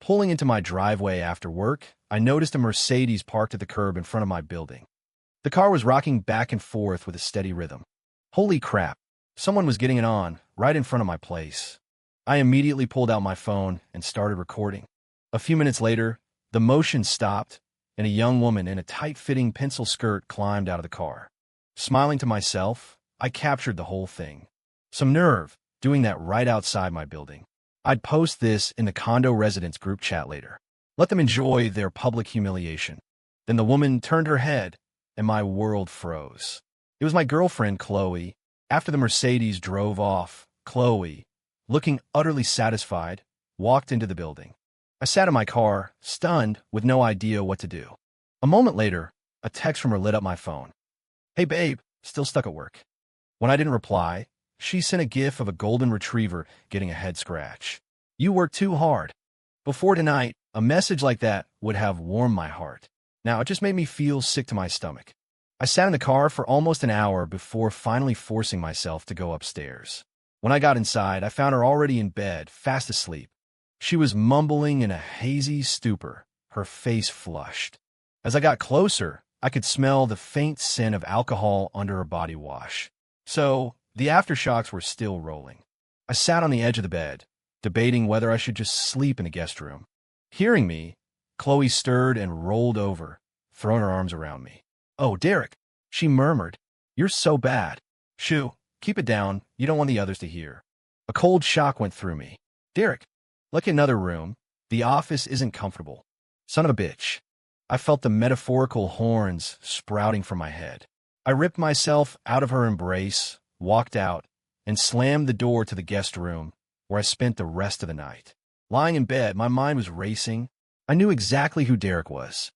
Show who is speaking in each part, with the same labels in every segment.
Speaker 1: Pulling into my driveway after work, I noticed a Mercedes parked at the curb in front of my building. The car was rocking back and forth with a steady rhythm. Holy crap! Someone was getting it on, right in front of my place. I immediately pulled out my phone and started recording. A few minutes later, the motion stopped, and a young woman in a tight-fitting pencil skirt climbed out of the car. Smiling to myself, I captured the whole thing. Some nerve, doing that right outside my building. I'd post this in the condo residents group chat later. Let them enjoy their public humiliation. Then the woman turned her head, and my world froze. It was my girlfriend, Chloe. After the Mercedes drove off, Chloe, looking utterly satisfied, walked into the building. I sat in my car, stunned, with no idea what to do. A moment later, a text from her lit up my phone. "Hey babe, still stuck at work." When I didn't reply, she sent a gif of a golden retriever getting a head scratch. "You work too hard." Before tonight, a message like that would have warmed my heart. Now it just made me feel sick to my stomach. I sat in the car for almost an hour before finally forcing myself to go upstairs. When I got inside, I found her already in bed, fast asleep. She was mumbling in a hazy stupor, her face flushed. As I got closer, I could smell the faint scent of alcohol under her body wash. So, the aftershocks were still rolling. I sat on the edge of the bed, debating whether I should just sleep in the guest room. Hearing me, Chloe stirred and rolled over, throwing her arms around me. "Oh, Derek," she murmured. "You're so bad." "Shoo, keep it down. You don't want the others to hear." A cold shock went through me. "Derek, look at another room. The office isn't comfortable." Son of a bitch. I felt the metaphorical horns sprouting from my head. I ripped myself out of her embrace, walked out, and slammed the door to the guest room, where I spent the rest of the night. Lying in bed, my mind was racing. I knew exactly who Derek was.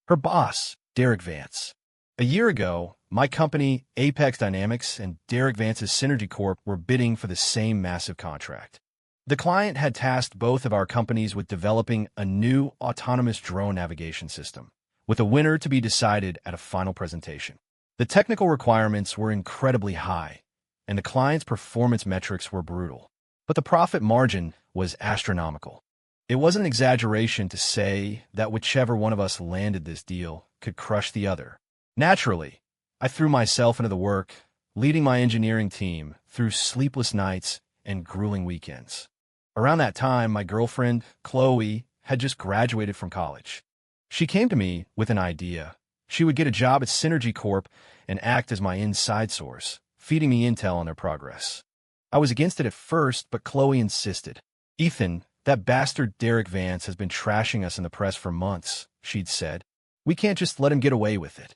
Speaker 1: Her boss, Derek Vance. A year ago, my company, Apex Dynamics, and Derek Vance's Synergy Corp were bidding for the same massive contract. The client had tasked both of our companies with developing a new autonomous drone navigation system, with a winner to be decided at a final presentation. The technical requirements were incredibly high, and the client's performance metrics were brutal. But the profit margin was astronomical. It wasn't an exaggeration to say that whichever one of us landed this deal could crush the other. Naturally, I threw myself into the work, leading my engineering team through sleepless nights and grueling weekends. Around that time, my girlfriend, Chloe, had just graduated from college. She came to me with an idea. She would get a job at Synergy Corp and act as my inside source, feeding me intel on their progress. I was against it at first, but Chloe insisted. "Ethan, that bastard Derek Vance has been trashing us in the press for months," she'd said. "We can't just let him get away with it."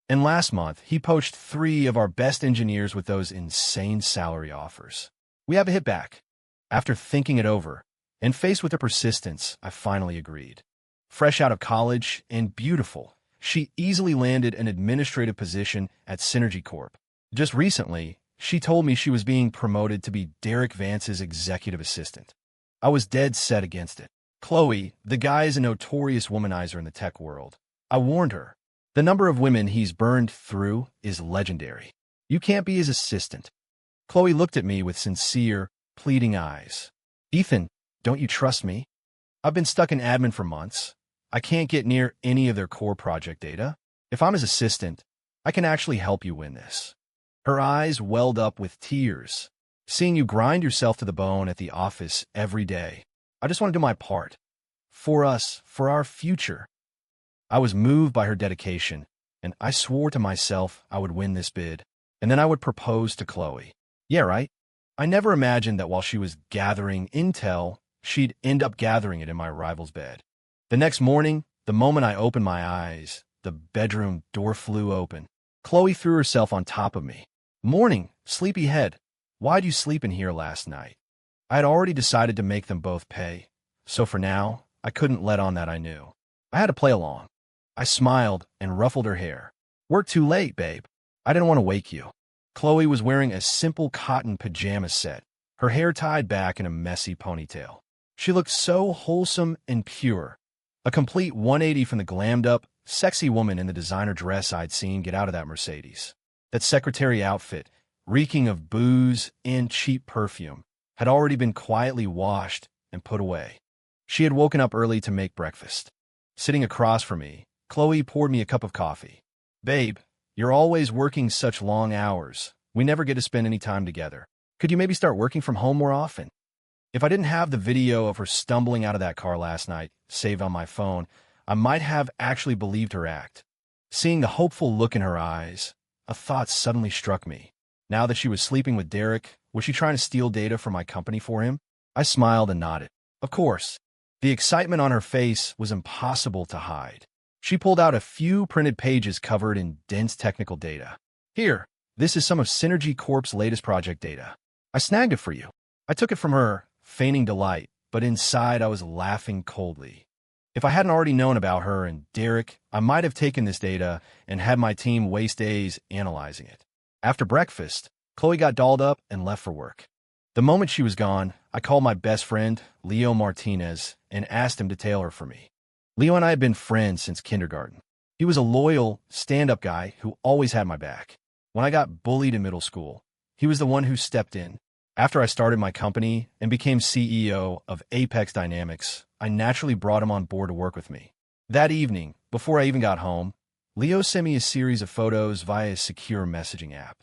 Speaker 1: And last month, he poached 3 of our best engineers with those insane salary offers. We have a hit back. After thinking it over, and faced with her persistence, I finally agreed. Fresh out of college and beautiful, she easily landed an administrative position at Synergy Corp. Just recently, she told me she was being promoted to be Derek Vance's executive assistant. I was dead set against it. "Chloe, the guy is a notorious womanizer in the tech world." I warned her. "The number of women he's burned through is legendary. You can't be his assistant." Chloe looked at me with sincere, pleading eyes. "Ethan, don't you trust me? I've been stuck in admin for months. I can't get near any of their core project data. If I'm his assistant, I can actually help you win this." Her eyes welled up with tears. "Seeing you grind yourself to the bone at the office every day. I just want to do my part. For us, for our future." I was moved by her dedication, and I swore to myself I would win this bid, and then I would propose to Chloe. Yeah, right? I never imagined that while she was gathering intel, she'd end up gathering it in my rival's bed. The next morning, the moment I opened my eyes, the bedroom door flew open. Chloe threw herself on top of me. "Morning, sleepyhead. Why'd you sleep in here last night?" I had already decided to make them both pay, so for now, I couldn't let on that I knew. I had to play along. I smiled and ruffled her hair. "Work too late, babe. I didn't want to wake you." Chloe was wearing a simple cotton pajama set, her hair tied back in a messy ponytail. She looked so wholesome and pure, a complete 180 from the glammed-up, sexy woman in the designer dress I'd seen get out of that Mercedes. That secretary outfit, reeking of booze and cheap perfume, had already been quietly washed and put away. She had woken up early to make breakfast. Sitting across from me, Chloe poured me a cup of coffee. Babe, you're always working such long hours. We never get to spend any time together. Could you maybe start working from home more often? If I didn't have the video of her stumbling out of that car last night saved on my phone, I might have actually believed her act. Seeing the hopeful look in her eyes, a thought suddenly struck me. Now that she was sleeping with Derek, was she trying to steal data from my company for him? I smiled and nodded. Of course. The excitement on her face was impossible to hide. She pulled out a few printed pages covered in dense technical data. Here, this is some of Synergy Corp's latest project data. I snagged it for you. I took it from her, feigning delight, but inside I was laughing coldly. If I hadn't already known about her and Derek, I might have taken this data and had my team waste days analyzing it. After breakfast, Chloe got dolled up and left for work. The moment she was gone, I called my best friend, Leo Martinez, and asked him to tail her for me. Leo and I had been friends since kindergarten. He was a loyal, stand-up guy who always had my back. When I got bullied in middle school, he was the one who stepped in. After I started my company and became CEO of Apex Dynamics, I naturally brought him on board to work with me. That evening, before I even got home, Leo sent me a series of photos via his secure messaging app.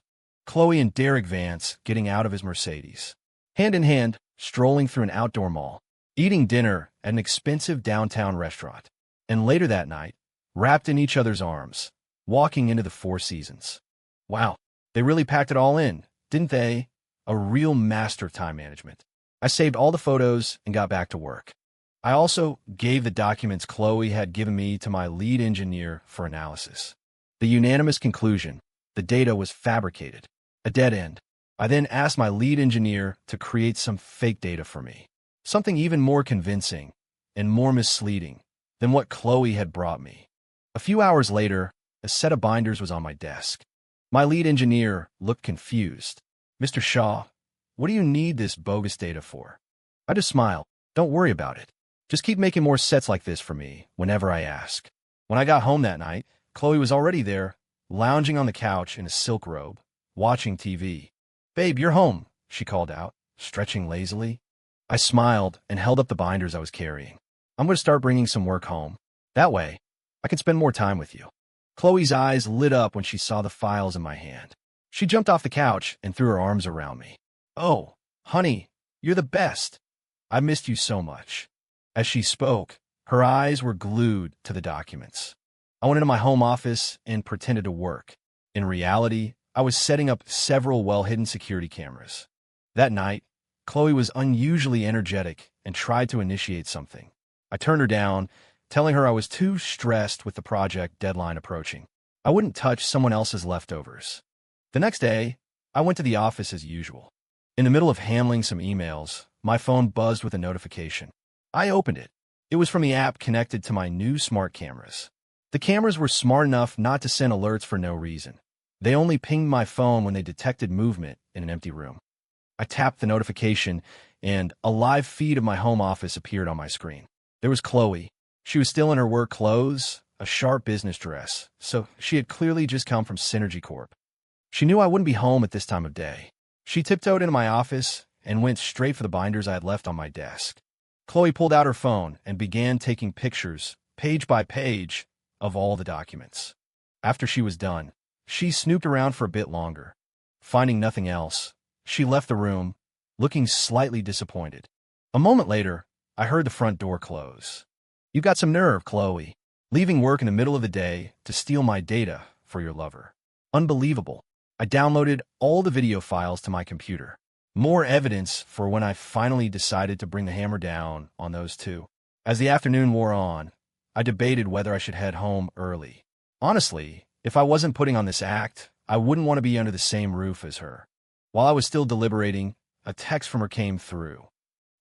Speaker 1: Chloe and Derek Vance getting out of his Mercedes, hand in hand, strolling through an outdoor mall, eating dinner at an expensive downtown restaurant, and later that night, wrapped in each other's arms, walking into the Four Seasons. Wow, they really packed it all in, didn't they? A real master of time management. I saved all the photos and got back to work. I also gave the documents Chloe had given me to my lead engineer for analysis. The unanimous conclusion: the data was fabricated, a dead end. I then asked my lead engineer to create some fake data for me, something even more convincing and more misleading than what Chloe had brought me. A few hours later, a set of binders was on my desk. My lead engineer looked confused. Mr. Shaw, what do you need this bogus data for? I just smiled. Don't worry about it. Just keep making more sets like this for me whenever I ask. When I got home that night, Chloe was already there, lounging on the couch in a silk robe, watching TV. Babe, you're home, she called out, stretching lazily. I smiled and held up the binders I was carrying. I'm going to start bringing some work home. That way, I can spend more time with you. Chloe's eyes lit up when she saw the files in my hand. She jumped off the couch and threw her arms around me. Oh, honey, you're the best. I missed you so much. As she spoke, her eyes were glued to the documents. I went into my home office and pretended to work. In reality, I was setting up several well-hidden security cameras. That night, Chloe was unusually energetic and tried to initiate something. I turned her down, telling her I was too stressed with the project deadline approaching. I wouldn't touch someone else's leftovers. The next day, I went to the office as usual. In the middle of handling some emails, my phone buzzed with a notification. I opened it. It was from the app connected to my new smart cameras. The cameras were smart enough not to send alerts for no reason. They only pinged my phone when they detected movement in an empty room. I tapped the notification, and a live feed of my home office appeared on my screen. There was Chloe. She was still in her work clothes, a sharp business dress, so she had clearly just come from Synergy Corp. She knew I wouldn't be home at this time of day. She tiptoed into my office and went straight for the binders I had left on my desk. Chloe pulled out her phone and began taking pictures, page by page, of all the documents. After she was done, she snooped around for a bit longer. Finding nothing else, she left the room, looking slightly disappointed. A moment later, I heard the front door close. You got some nerve, Chloe, leaving work in the middle of the day to steal my data for your lover. Unbelievable. I downloaded all the video files to my computer. More evidence for when I finally decided to bring the hammer down on those two. As the afternoon wore on, I debated whether I should head home early. Honestly, if I wasn't putting on this act, I wouldn't want to be under the same roof as her. While I was still deliberating, a text from her came through.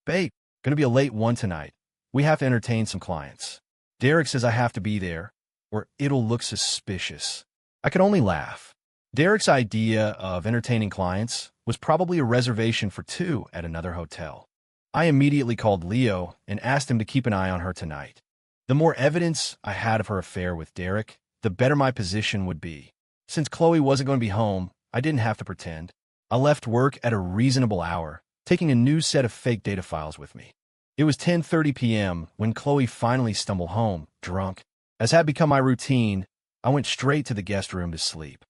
Speaker 1: Babe, gonna be a late one tonight. We have to entertain some clients. Derek says I have to be there, or it'll look suspicious. I could only laugh. Derek's idea of entertaining clients was probably a reservation for two at another hotel. I immediately called Leo and asked him to keep an eye on her tonight. The more evidence I had of her affair with Derek, the better my position would be. Since Chloe wasn't going to be home, I didn't have to pretend. I left work at a reasonable hour, taking a new set of fake data files with me. It was 10:30 p.m. when Chloe finally stumbled home, drunk. As had become my routine, I went straight to the guest room to sleep.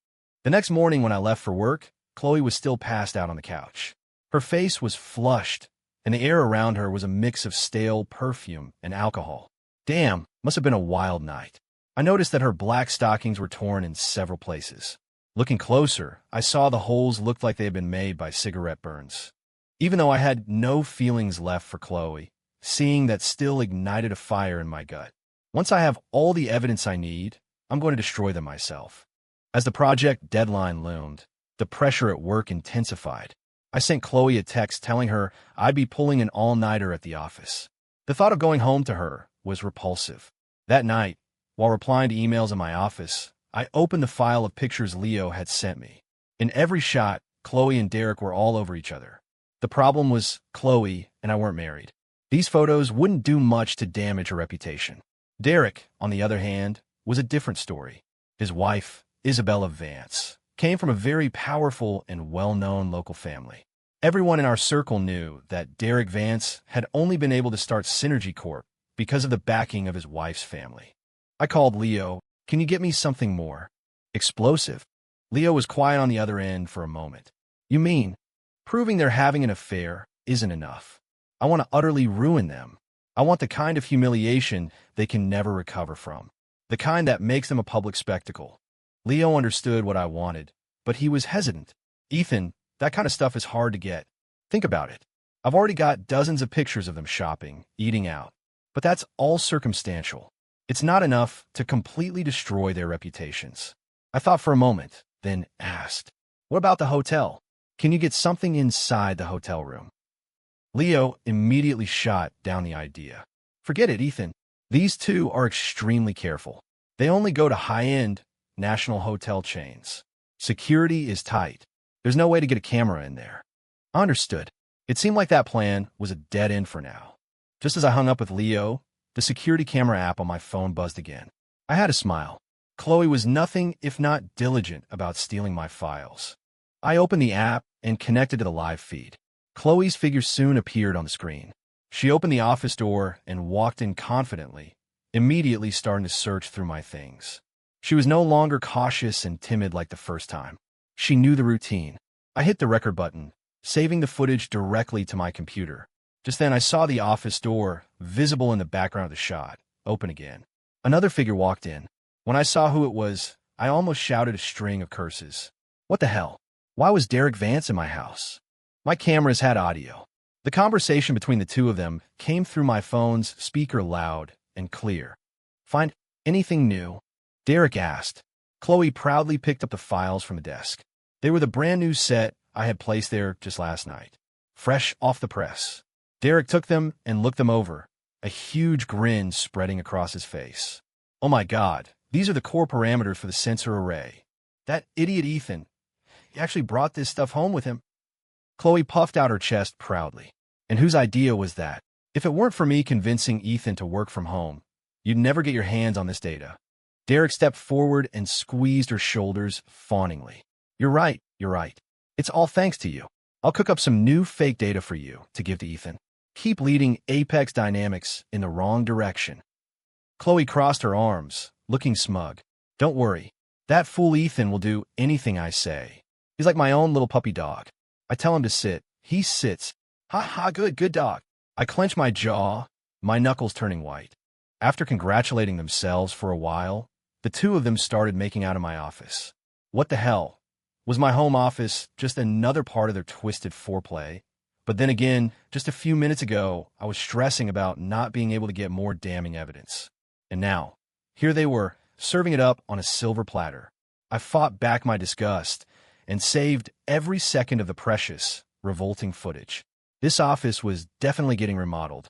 Speaker 1: The next morning when I left for work, Chloe was still passed out on the couch. Her face was flushed, and the air around her was a mix of stale perfume and alcohol. Damn, must have been a wild night. I noticed that her black stockings were torn in several places. Looking closer, I saw the holes looked like they had been made by cigarette burns. Even though I had no feelings left for Chloe, seeing that still ignited a fire in my gut. Once I have all the evidence I need, I'm going to destroy them myself. As the project deadline loomed, the pressure at work intensified. I sent Chloe a text telling her I'd be pulling an all-nighter at the office. The thought of going home to her was repulsive. That night, while replying to emails in my office, I opened the file of pictures Leo had sent me. In every shot, Chloe and Derek were all over each other. The problem was Chloe and I weren't married. These photos wouldn't do much to damage her reputation. Derek, on the other hand, was a different story. His wife, Isabella Vance, came from a very powerful and well-known local family. Everyone in our circle knew that Derek Vance had only been able to start Synergy Corp because of the backing of his wife's family. I called Leo. Can you get me something more explosive? Leo was quiet on the other end for a moment. You mean, proving they're having an affair isn't enough? I want to utterly ruin them. I want the kind of humiliation they can never recover from. The kind that makes them a public spectacle. Leo understood what I wanted, but he was hesitant. Ethan, that kind of stuff is hard to get. Think about it. I've already got dozens of pictures of them shopping, eating out. But that's all circumstantial. It's not enough to completely destroy their reputations. I thought for a moment, then asked, what about the hotel? Can you get something inside the hotel room? Leo immediately shot down the idea. Forget it, Ethan. These two are extremely careful. They only go to high-end, national hotel chains. Security is tight. There's no way to get a camera in there. I understood. It seemed like that plan was a dead end for now. Just as I hung up with Leo, the security camera app on my phone buzzed again. I had a smile. Chloe was nothing if not diligent about stealing my files. I opened the app and connected to the live feed. Chloe's figure soon appeared on the screen. She opened the office door and walked in confidently, immediately starting to search through my things. She was no longer cautious and timid like the first time. She knew the routine. I hit the record button, saving the footage directly to my computer. Just then I saw the office door, visible in the background of the shot, open again. Another figure walked in. When I saw who it was, I almost shouted a string of curses. What the hell? Why was Derek Vance in my house? My cameras had audio. The conversation between the two of them came through my phone's speaker loud and clear. Find anything new? Derek asked. Chloe proudly picked up the files from the desk. They were the brand new set I had placed there just last night. Fresh off the press. Derek took them and looked them over, a huge grin spreading across his face. Oh my God, these are the core parameters for the sensor array. That idiot Ethan, he actually brought this stuff home with him. Chloe puffed out her chest proudly. And whose idea was that? If it weren't for me convincing Ethan to work from home, you'd never get your hands on this data. Derek stepped forward and squeezed her shoulders fawningly. You're right. It's all thanks to you. I'll cook up some new fake data for you to give to Ethan. Keep leading Apex Dynamics in the wrong direction. Chloe crossed her arms, looking smug. Don't worry. That fool Ethan will do anything I say. He's like my own little puppy dog. I tell him to sit. He sits. Ha ha, good dog. I clench my jaw, my knuckles turning white. After congratulating themselves for a while, the two of them started making out in my office. What the hell? Was my home office just another part of their twisted foreplay? But then again, just a few minutes ago, I was stressing about not being able to get more damning evidence. And now, here they were, serving it up on a silver platter. I fought back my disgust and saved every second of the precious, revolting footage. This office was definitely getting remodeled.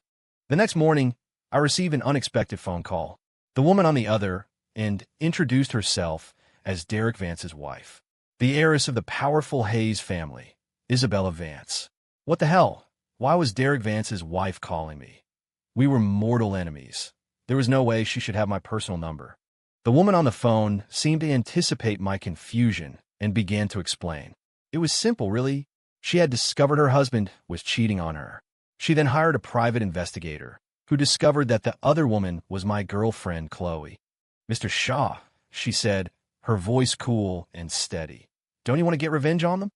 Speaker 1: The next morning, I received an unexpected phone call. The woman on the other end introduced herself as Derek Vance's wife, the heiress of the powerful Hayes family, Isabella Vance. What the hell? Why was Derek Vance's wife calling me? We were mortal enemies. There was no way she should have my personal number. The woman on the phone seemed to anticipate my confusion and began to explain. It was simple, really. She had discovered her husband was cheating on her. She then hired a private investigator who discovered that the other woman was my girlfriend, Chloe. "Mr. Shaw," she said, her voice cool and steady. "Don't you want to get revenge on them?"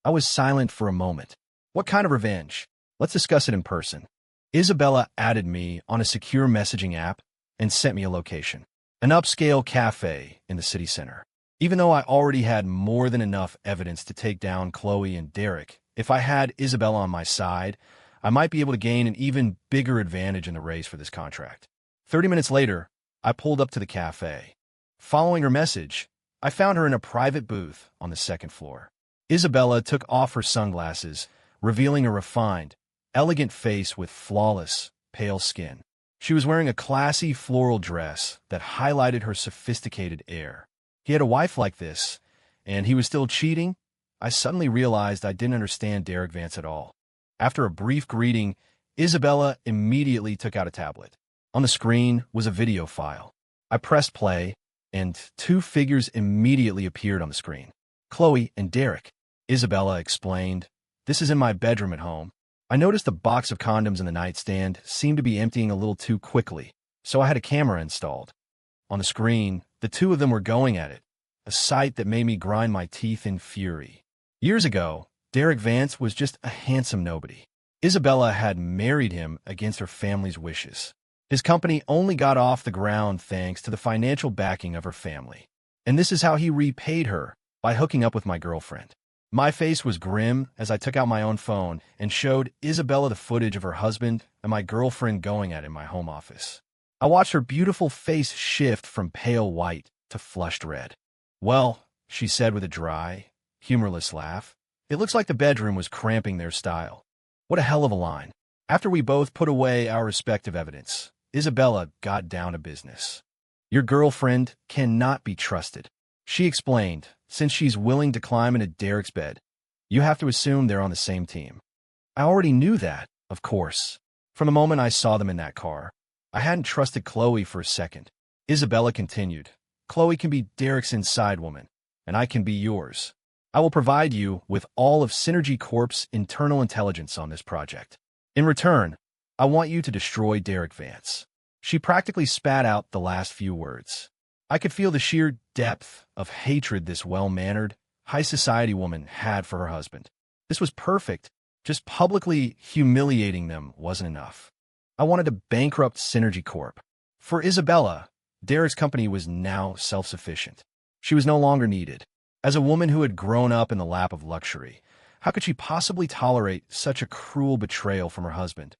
Speaker 1: I was silent for a moment. "What kind of revenge? Let's discuss it in person." Isabella added me on a secure messaging app and sent me a location. An upscale cafe in the city center. Even though I already had more than enough evidence to take down Chloe and Derek, if I had Isabella on my side, I might be able to gain an even bigger advantage in the race for this contract. 30 minutes later, I pulled up to the cafe. Following her message, I found her in a private booth on the second floor. Isabella took off her sunglasses, revealing a refined, elegant face with flawless, pale skin. She was wearing a classy floral dress that highlighted her sophisticated air. He had a wife like this, and he was still cheating? I suddenly realized I didn't understand Derek Vance at all. After a brief greeting, Isabella immediately took out a tablet. On the screen was a video file. I pressed play, and two figures immediately appeared on the screen. "Chloe and Derek," Isabella explained. "This is in my bedroom at home." I noticed the box of condoms in the nightstand seemed to be emptying a little too quickly, so I had a camera installed. On the screen, the two of them were going at it, a sight that made me grind my teeth in fury. Years ago, Derek Vance was just a handsome nobody. Isabella had married him against her family's wishes. His company only got off the ground thanks to the financial backing of her family. And this is how he repaid her, by hooking up with my girlfriend. My face was grim as I took out my own phone and showed Isabella the footage of her husband and my girlfriend going at it in my home office. I watched her beautiful face shift from pale white to flushed red. "Well," she said with a dry, humorless laugh, "it looks like the bedroom was cramping their style." What a hell of a line. After we both put away our respective evidence, Isabella got down to business. "Your girlfriend cannot be trusted," she explained, "since she's willing to climb into Derek's bed. You have to assume they're on the same team." I already knew that, of course. From the moment I saw them in that car, I hadn't trusted Chloe for a second. Isabella continued, "Chloe can be Derek's inside woman, and I can be yours. I will provide you with all of Synergy Corp's internal intelligence on this project. In return, I want you to destroy Derek Vance." She practically spat out the last few words. I could feel the sheer depth of hatred this well-mannered, high-society woman had for her husband. This was perfect. Just publicly humiliating them wasn't enough. I wanted to bankrupt Synergy Corp. For Isabella, Derek's company was now self-sufficient. She was no longer needed. As a woman who had grown up in the lap of luxury, how could she possibly tolerate such a cruel betrayal from her husband?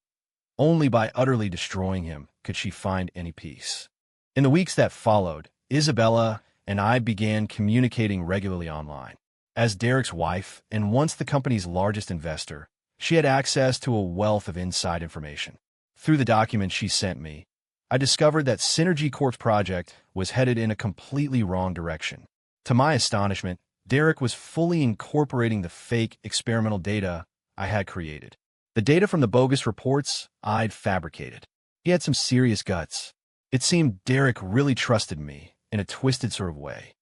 Speaker 1: Only by utterly destroying him could she find any peace. In the weeks that followed, Isabella and I began communicating regularly online. As Derek's wife, and once the company's largest investor, she had access to a wealth of inside information. Through the documents she sent me, I discovered that Synergy Corp's project was headed in a completely wrong direction. To my astonishment, Derek was fully incorporating the fake experimental data I had created. The data from the bogus reports I'd fabricated. He had some serious guts. It seemed Derek really trusted me in a twisted sort of way.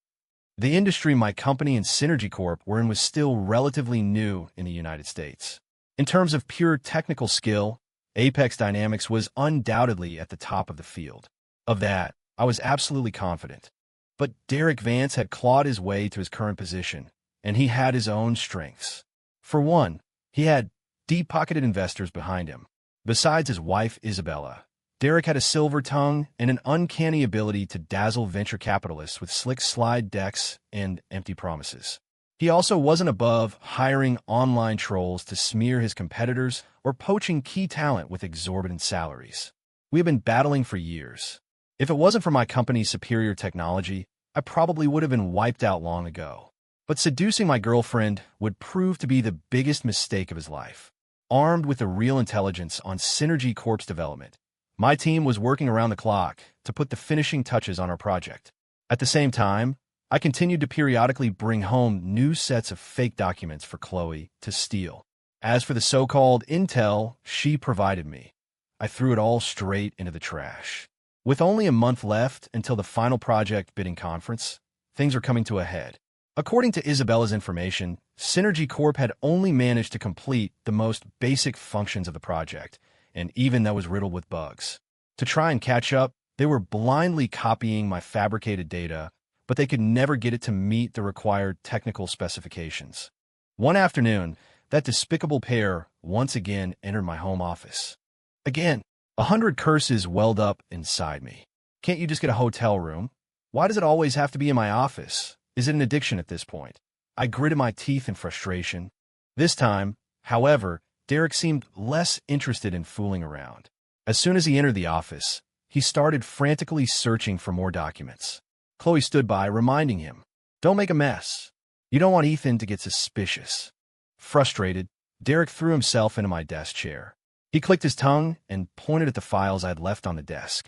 Speaker 1: The industry my company and Synergy Corp were in was still relatively new in the United States. In terms of pure technical skill, Apex Dynamics was undoubtedly at the top of the field. Of that, I was absolutely confident. But Derek Vance had clawed his way to his current position, and he had his own strengths. For one, he had deep-pocketed investors behind him. Besides his wife, Isabella, Derek had a silver tongue and an uncanny ability to dazzle venture capitalists with slick slide decks and empty promises. He also wasn't above hiring online trolls to smear his competitors or poaching key talent with exorbitant salaries. We have been battling for years. If it wasn't for my company's superior technology, I probably would have been wiped out long ago. But seducing my girlfriend would prove to be the biggest mistake of his life. Armed with the real intelligence on Synergy Corp's development, my team was working around the clock to put the finishing touches on our project. At the same time, I continued to periodically bring home new sets of fake documents for Chloe to steal. As for the so-called intel she provided me, I threw it all straight into the trash. With only a month left until the final project bidding conference, things were coming to a head. According to Isabella's information, Synergy Corp had only managed to complete the most basic functions of the project, and even that was riddled with bugs. To try and catch up, they were blindly copying my fabricated data, but they could never get it to meet the required technical specifications. One afternoon, that despicable pair once again entered my home office. Again, 100 curses welled up inside me. Can't you just get a hotel room? Why does it always have to be in my office? Is it an addiction at this point? I gritted my teeth in frustration. This time, however, Derek seemed less interested in fooling around. As soon as he entered the office, he started frantically searching for more documents. Chloe stood by, reminding him, "Don't make a mess. You don't want Ethan to get suspicious." Frustrated, Derek threw himself into my desk chair. He clicked his tongue and pointed at the files I'd left on the desk.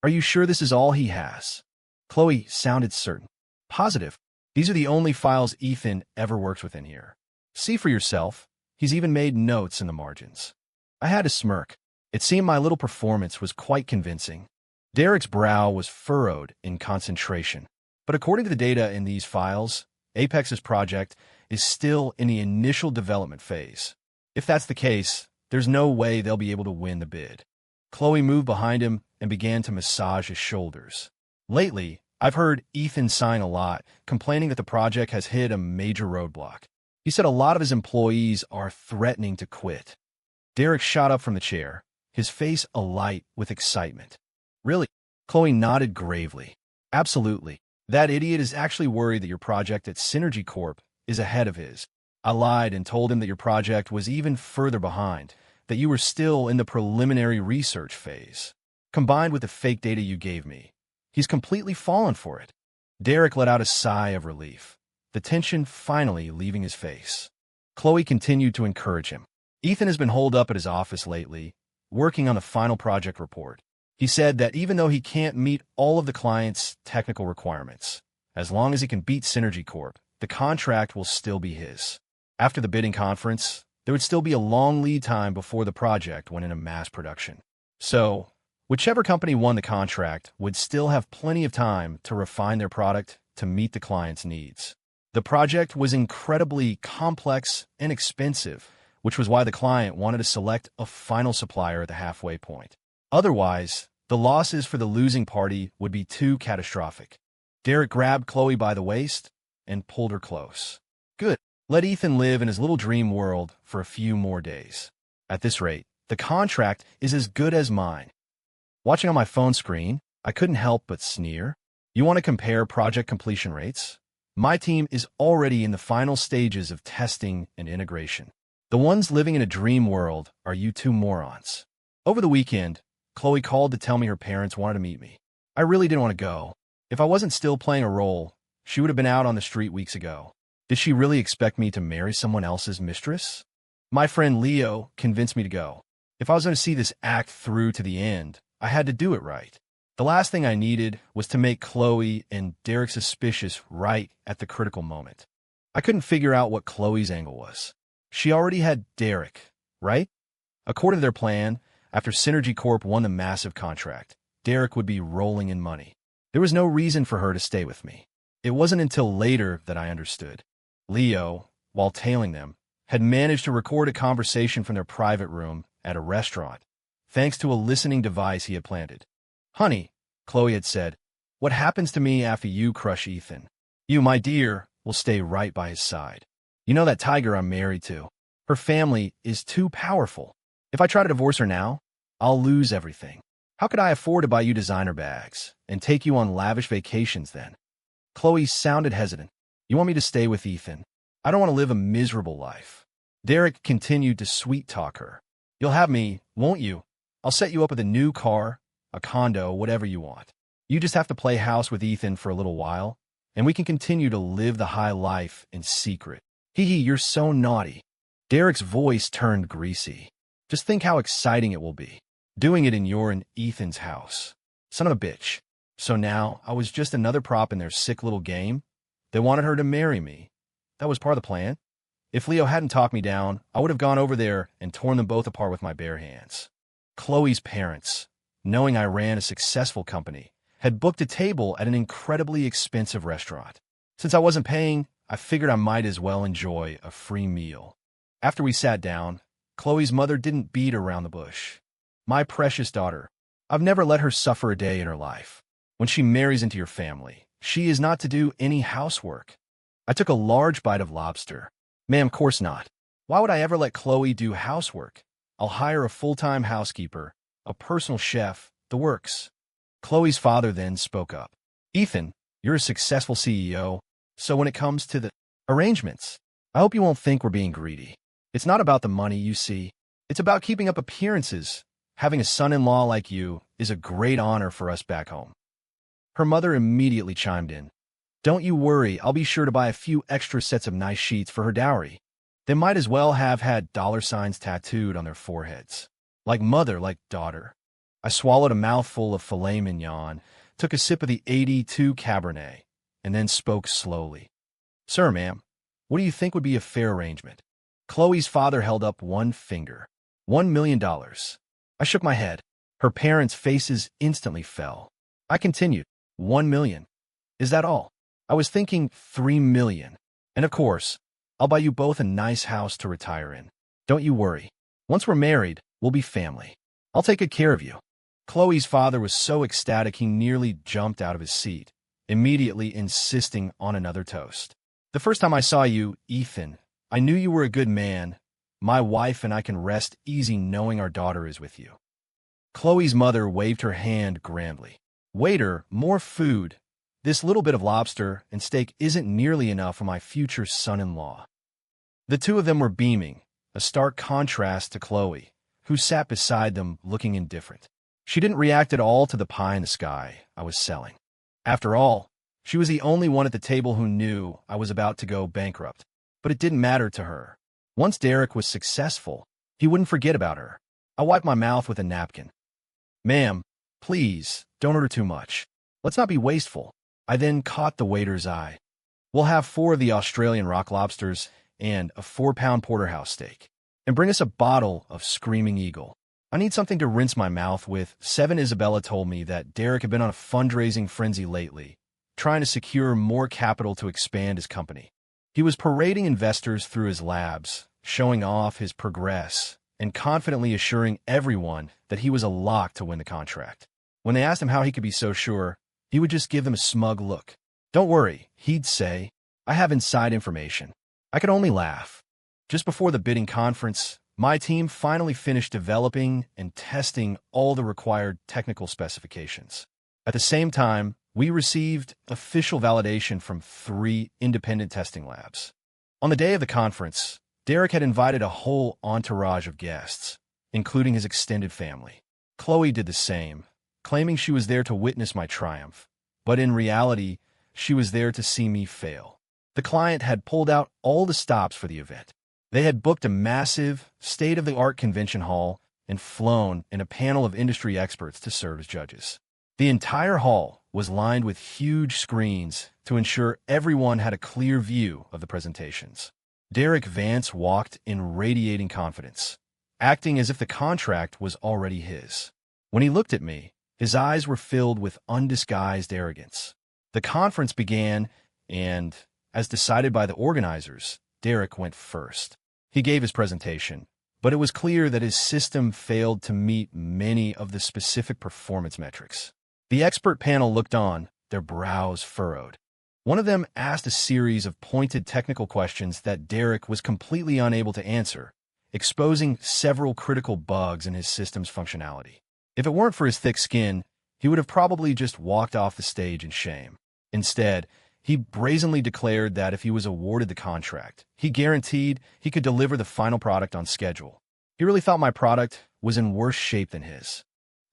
Speaker 1: "Are you sure this is all he has?" Chloe sounded certain. "Positive. These are the only files Ethan ever works with in here. See for yourself. He's even made notes in the margins." I had to smirk. It seemed my little performance was quite convincing. Derek's brow was furrowed in concentration. But according to the data in these files, Apex's project is still in the initial development phase. If that's the case, there's no way they'll be able to win the bid. Chloe moved behind him and began to massage his shoulders. Lately, I've heard Ethan sign a lot, complaining that the project has hit a major roadblock. He said a lot of his employees are threatening to quit. Derek shot up from the chair, his face alight with excitement. "Really?" Chloe nodded gravely. "Absolutely. That idiot is actually worried that your project at Synergy Corp is ahead of his. I lied and told him that your project was even further behind, that you were still in the preliminary research phase. Combined with the fake data you gave me, he's completely fallen for it." Derek let out a sigh of relief, the tension finally leaving his face. Chloe continued to encourage him. "Ethan has been holed up at his office lately, working on the final project report. He said that even though he can't meet all of the client's technical requirements, as long as he can beat Synergy Corp, the contract will still be his. After the bidding conference, there would still be a long lead time before the project went into mass production. So, whichever company won the contract would still have plenty of time to refine their product to meet the client's needs. The project was incredibly complex and expensive, which was why the client wanted to select a final supplier at the halfway point. Otherwise, the losses for the losing party would be too catastrophic." Derek grabbed Chloe by the waist and pulled her close. "Good. Let Ethan live in his little dream world for a few more days. At this rate, the contract is as good as mine." Watching on my phone screen, I couldn't help but sneer. "You want to compare project completion rates? My team is already in the final stages of testing and integration. The ones living in a dream world are you two morons." Over the weekend, Chloe called to tell me her parents wanted to meet me. I really didn't want to go. If I wasn't still playing a role, she would have been out on the street weeks ago. Did she really expect me to marry someone else's mistress? My friend Leo convinced me to go. If I was going to see this act through to the end, I had to do it right. The last thing I needed was to make Chloe and Derek suspicious right at the critical moment. I couldn't figure out what Chloe's angle was. She already had Derek, right? According to their plan, after Synergy Corp won the massive contract, Derek would be rolling in money. There was no reason for her to stay with me. It wasn't until later that I understood. Leo, while tailing them, had managed to record a conversation from their private room at a restaurant, thanks to a listening device he had planted. "Honey," Chloe had said, "what happens to me after you crush Ethan? You, my dear, will stay right by his side. You know that tiger I'm married to. Her family is too powerful. If I try to divorce her now, I'll lose everything. How could I afford to buy you designer bags and take you on lavish vacations then?" Chloe sounded hesitant. "You want me to stay with Ethan? I don't want to live a miserable life." Derek continued to sweet-talk her. "You'll have me, won't you? I'll set you up with a new car, a condo, whatever you want. You just have to play house with Ethan for a little while, and we can continue to live the high life in secret." "Hee hee, you're so naughty." Derek's voice turned greasy. "Just think how exciting it will be. Doing it in your and Ethan's house. Son of a bitch." So now I was just another prop in their sick little game? They wanted her to marry me. That was part of the plan. If Leo hadn't talked me down, I would have gone over there and torn them both apart with my bare hands. Chloe's parents, knowing I ran a successful company, had booked a table at an incredibly expensive restaurant. Since I wasn't paying, I figured I might as well enjoy a free meal. After we sat down, Chloe's mother didn't beat around the bush. My precious daughter, I've never let her suffer a day in her life. When she marries into your family, she is not to do any housework. I took a large bite of lobster. Ma'am, course not. Why would I ever let Chloe do housework? I'll hire a full-time housekeeper, a personal chef, the works. Chloe's father then spoke up. Ethan, you're a successful CEO, so when it comes to the arrangements, I hope you won't think we're being greedy. It's not about the money, you see. It's about keeping up appearances. Having a son-in-law like you is a great honor for us back home. Her mother immediately chimed in. Don't you worry, I'll be sure to buy a few extra sets of nice sheets for her dowry. They might as well have had dollar signs tattooed on their foreheads. Like mother, like daughter. I swallowed a mouthful of filet mignon, took a sip of the 82 Cabernet, and then spoke slowly. Sir, ma'am, what do you think would be a fair arrangement? Chloe's father held up one finger. $1 million. I shook my head. Her parents' faces instantly fell. I continued. 1 million. Is that all? I was thinking 3 million. And of course, I'll buy you both a nice house to retire in. Don't you worry. Once we're married, we'll be family. I'll take good care of you. Chloe's father was so ecstatic he nearly jumped out of his seat, immediately insisting on another toast. The first time I saw you, Ethan, I knew you were a good man. My wife and I can rest easy knowing our daughter is with you. Chloe's mother waved her hand grandly. Waiter, more food. This little bit of lobster and steak isn't nearly enough for my future son-in-law. The two of them were beaming, a stark contrast to Chloe, who sat beside them looking indifferent. She didn't react at all to the pie in the sky I was selling. After all, she was the only one at the table who knew I was about to go bankrupt. But it didn't matter to her. Once Derek was successful, he wouldn't forget about her. I wiped my mouth with a napkin. Ma'am, please, don't order too much. Let's not be wasteful. I then caught the waiter's eye. We'll have 4 of the Australian rock lobsters and a 4-pound porterhouse steak. And bring us a bottle of Screaming Eagle. I need something to rinse my mouth with. 7 Isabella told me that Derek had been on a fundraising frenzy lately, trying to secure more capital to expand his company. He was parading investors through his labs, showing off his progress, and confidently assuring everyone that he was a lock to win the contract. When they asked him how he could be so sure, he would just give them a smug look. Don't worry, he'd say, I have inside information. I could only laugh. Just before the bidding conference, my team finally finished developing and testing all the required technical specifications. At the same time, we received official validation from 3 independent testing labs. On the day of the conference, Derek had invited a whole entourage of guests, including his extended family. Chloe did the same, claiming she was there to witness my triumph. But in reality, she was there to see me fail. The client had pulled out all the stops for the event. They had booked a massive, state-of-the-art convention hall and flown in a panel of industry experts to serve as judges. The entire hall was lined with huge screens to ensure everyone had a clear view of the presentations. Derek Vance walked in radiating confidence, acting as if the contract was already his. When he looked at me, his eyes were filled with undisguised arrogance. The conference began, and, as decided by the organizers, Derek went first. He gave his presentation, but it was clear that his system failed to meet many of the specific performance metrics. The expert panel looked on, their brows furrowed. One of them asked a series of pointed technical questions that Derek was completely unable to answer, exposing several critical bugs in his system's functionality. If it weren't for his thick skin, he would have probably just walked off the stage in shame. Instead, he brazenly declared that if he was awarded the contract, he guaranteed he could deliver the final product on schedule. He really thought my product was in worse shape than his.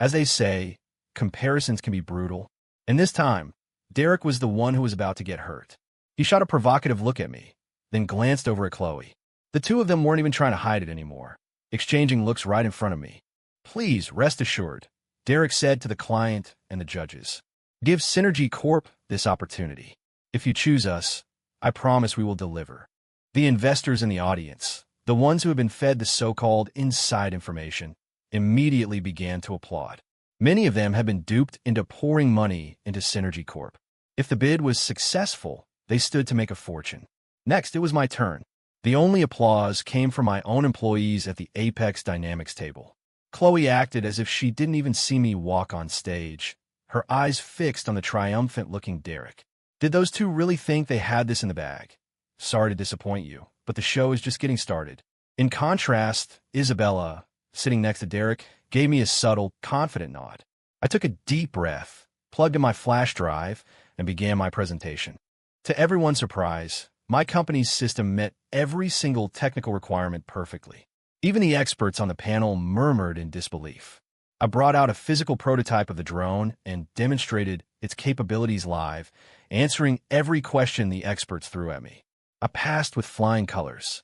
Speaker 1: As they say, comparisons can be brutal. And this time, Derek was the one who was about to get hurt. He shot a provocative look at me, then glanced over at Chloe. The two of them weren't even trying to hide it anymore, exchanging looks right in front of me. Please, rest assured, Derek said to the client and the judges. Give Synergy Corp this opportunity. If you choose us, I promise we will deliver. The investors in the audience, the ones who have been fed the so-called inside information, immediately began to applaud. Many of them had been duped into pouring money into Synergy Corp. If the bid was successful, they stood to make a fortune. Next, it was my turn. The only applause came from my own employees at the Apex Dynamics table. Chloe acted as if she didn't even see me walk on stage, her eyes fixed on the triumphant-looking Derek. Did those two really think they had this in the bag? Sorry to disappoint you, but the show is just getting started. In contrast, Isabella, sitting next to Derek, gave me a subtle, confident nod. I took a deep breath, plugged in my flash drive, and began my presentation. To everyone's surprise, my company's system met every single technical requirement perfectly. Even the experts on the panel murmured in disbelief. I brought out a physical prototype of the drone and demonstrated its capabilities live, answering every question the experts threw at me. I passed with flying colors.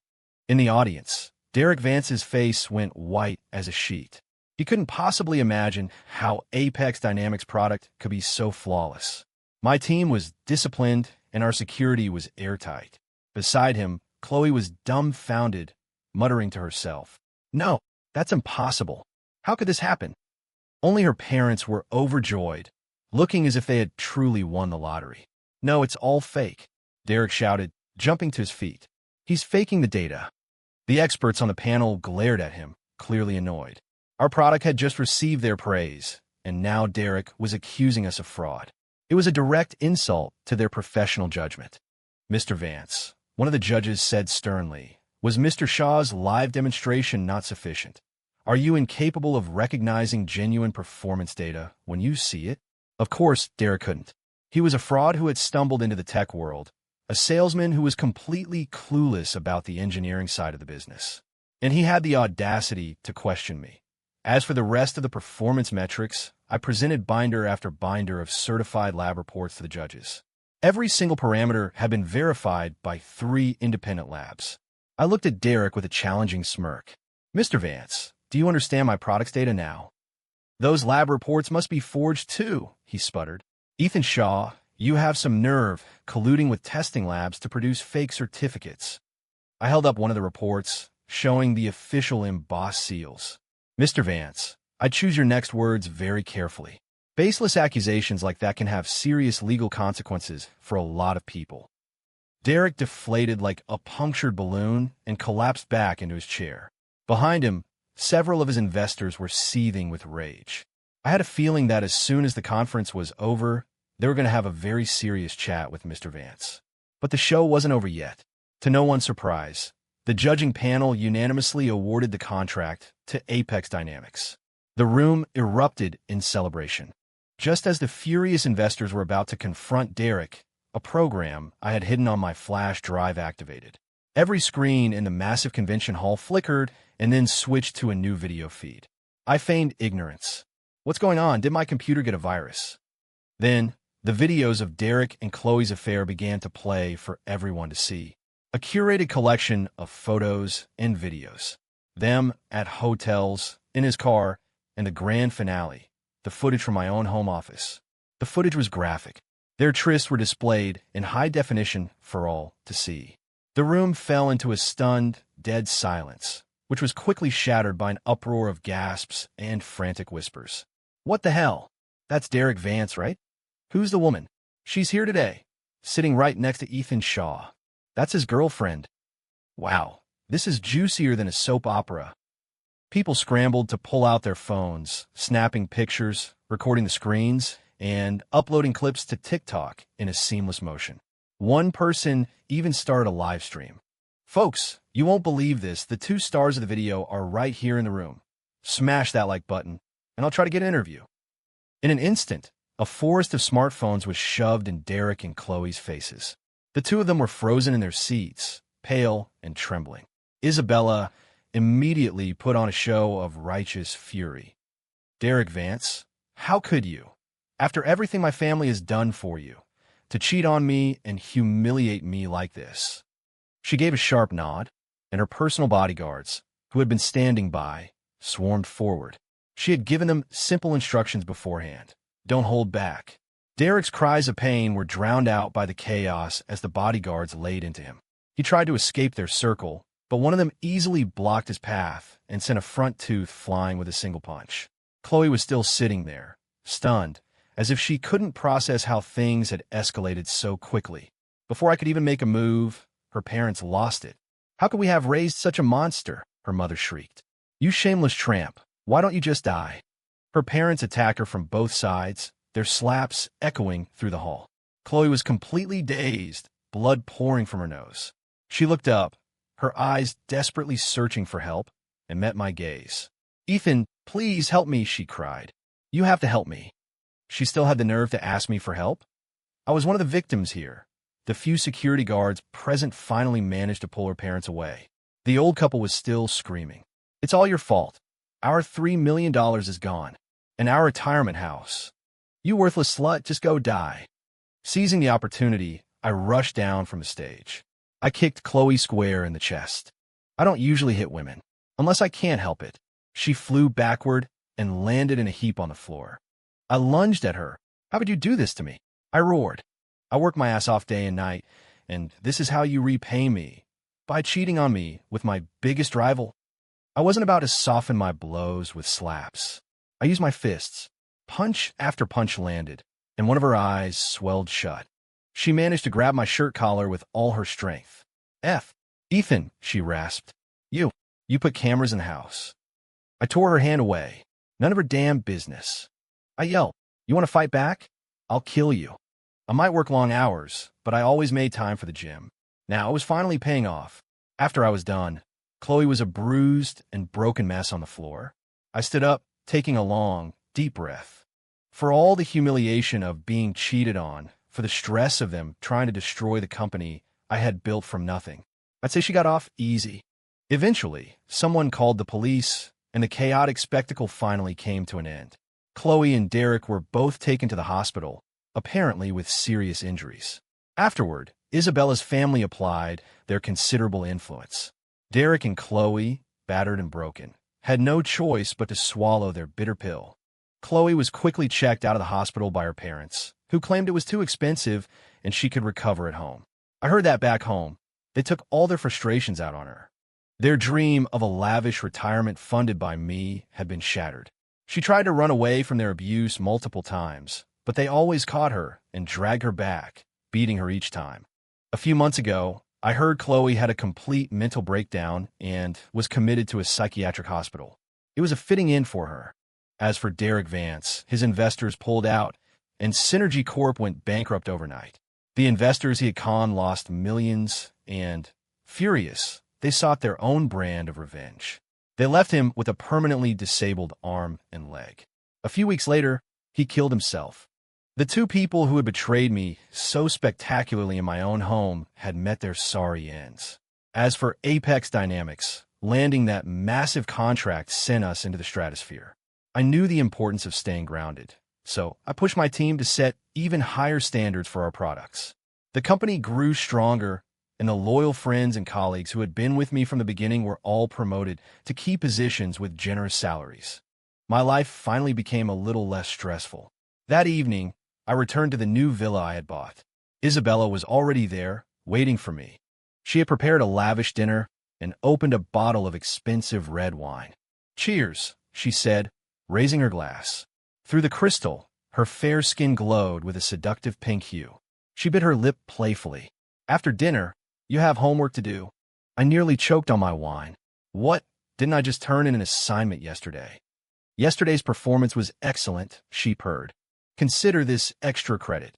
Speaker 1: In the audience, Derek Vance's face went white as a sheet. He couldn't possibly imagine how Apex Dynamics' product could be so flawless. My team was disciplined and our security was airtight. Beside him, Chloe was dumbfounded, muttering to herself, "No, that's impossible. How could this happen?" Only her parents were overjoyed, looking as if they had truly won the lottery. "No, it's all fake," Derek shouted, jumping to his feet. "He's faking the data." The experts on the panel glared at him, clearly annoyed. Our product had just received their praise, and now Derek was accusing us of fraud. It was a direct insult to their professional judgment. "Mr. Vance," one of the judges said sternly, "was Mr. Shaw's live demonstration not sufficient? Are you incapable of recognizing genuine performance data when you see it?" Of course, Derek couldn't. He was a fraud who had stumbled into the tech world, a salesman who was completely clueless about the engineering side of the business. And he had the audacity to question me. As for the rest of the performance metrics, I presented binder after binder of certified lab reports to the judges. Every single parameter had been verified by 3 independent labs. I looked at Derek with a challenging smirk. "Mr. Vance, do you understand my product's data now?" "Those lab reports must be forged too," he sputtered. "Ethan Shaw, you have some nerve colluding with testing labs to produce fake certificates." I held up one of the reports, showing the official embossed seals. "Mr. Vance, I'd choose your next words very carefully. Baseless accusations like that can have serious legal consequences for a lot of people." Derek deflated like a punctured balloon and collapsed back into his chair. Behind him, several of his investors were seething with rage. I had a feeling that as soon as the conference was over, they were going to have a very serious chat with Mr. Vance. But the show wasn't over yet. To no one's surprise, the judging panel unanimously awarded the contract to Apex Dynamics. The room erupted in celebration. Just as the furious investors were about to confront Derek, a program I had hidden on my flash drive activated. Every screen in the massive convention hall flickered and then switched to a new video feed. I feigned ignorance. "What's going on? Did my computer get a virus?" Then, the videos of Derek and Chloe's affair began to play for everyone to see. A curated collection of photos and videos. Them at hotels, in his car, and the grand finale, the footage from my own home office. The footage was graphic. Their trysts were displayed in high definition for all to see. The room fell into a stunned, dead silence, which was quickly shattered by an uproar of gasps and frantic whispers. "What the hell? That's Derek Vance, right? Who's the woman? She's here today, sitting right next to Ethan Shaw. That's his girlfriend. Wow, this is juicier than a soap opera." People scrambled to pull out their phones, snapping pictures, recording the screens, and uploading clips to TikTok in a seamless motion. One person even started a live stream. "Folks, you won't believe this. The 2 stars of the video are right here in the room. Smash that like button, and I'll try to get an interview." In an instant, a forest of smartphones was shoved in Derek and Chloe's faces. The 2 of them were frozen in their seats, pale and trembling. Isabella immediately put on a show of righteous fury. "Derek Vance, how could you, after everything my family has done for you, to cheat on me and humiliate me like this?" She gave a sharp nod, and her personal bodyguards, who had been standing by, swarmed forward. She had given them simple instructions beforehand. Don't hold back. Derek's cries of pain were drowned out by the chaos as the bodyguards laid into him. He tried to escape their circle, but one of them easily blocked his path and sent a front tooth flying with a single punch. Chloe was still sitting there, stunned, as if she couldn't process how things had escalated so quickly. Before I could even make a move, Her parents lost it. How could we have raised such a monster? Her mother shrieked. You shameless tramp. Why don't you just die? Her parents attacked her from both sides, their slaps echoing through the hall. Chloe was completely dazed, blood pouring from her nose. She looked up, her eyes desperately searching for help, and met my gaze. Ethan, please help me, she cried. You have to help me. She still had the nerve to ask me for help? I was one of the victims here. The few security guards present finally managed to pull her parents away. The old couple was still screaming. It's all your fault. Our $3 million is gone. And our retirement house. You worthless slut, just go die. Seizing the opportunity, I rushed down from the stage. I kicked Chloe square in the chest. I don't usually hit women, unless I can't help it. She flew backward and landed in a heap on the floor. I lunged at her. How could you do this to me? I roared. I work my ass off day and night, and this is how you repay me. By cheating on me with my biggest rival. I wasn't about to soften my blows with slaps. I used my fists. Punch after punch landed, and one of her eyes swelled shut. She managed to grab my shirt collar with all her strength. Ethan, she rasped. You put cameras in the house. I tore her hand away. None of her damn business. I yelled, you want to fight back? I'll kill you. I might work long hours, but I always made time for the gym. Now it was finally paying off. After I was done, Chloe was a bruised and broken mess on the floor. I stood up, taking a long, deep breath. For all the humiliation of being cheated on, for the stress of them trying to destroy the company I had built from nothing, I'd say she got off easy. Eventually, someone called the police, and the chaotic spectacle finally came to an end. Chloe and Derek were both taken to the hospital, apparently with serious injuries. Afterward, Isabella's family applied their considerable influence. Derek and Chloe, battered and broken, had no choice but to swallow their bitter pill. Chloe was quickly checked out of the hospital by her parents, who claimed it was too expensive and she could recover at home. I heard that back home. They took all their frustrations out on her. Their dream of a lavish retirement funded by me had been shattered. She tried to run away from their abuse multiple times, but they always caught her and dragged her back, beating her each time. A few months ago, I heard Chloe had a complete mental breakdown and was committed to a psychiatric hospital. It was a fitting end for her. As for Derek Vance, his investors pulled out, and Synergy Corp went bankrupt overnight. The investors he had conned lost millions, and, furious, they sought their own brand of revenge. They left him with a permanently disabled arm and leg. A few weeks later, he killed himself. The two people who had betrayed me so spectacularly in my own home had met their sorry ends. As for Apex Dynamics, landing that massive contract sent us into the stratosphere. I knew the importance of staying grounded, so I pushed my team to set even higher standards for our products. The company grew stronger, and the loyal friends and colleagues who had been with me from the beginning were all promoted to key positions with generous salaries. My life finally became a little less stressful. That evening, I returned to the new villa I had bought. Isabella was already there, waiting for me. She had prepared a lavish dinner and opened a bottle of expensive red wine. Cheers, she said, raising her glass. Through the crystal, her fair skin glowed with a seductive pink hue. She bit her lip playfully. After dinner, you have homework to do. I nearly choked on my wine. What? Didn't I just turn in an assignment yesterday? Yesterday's performance was excellent, she purred. Consider this extra credit.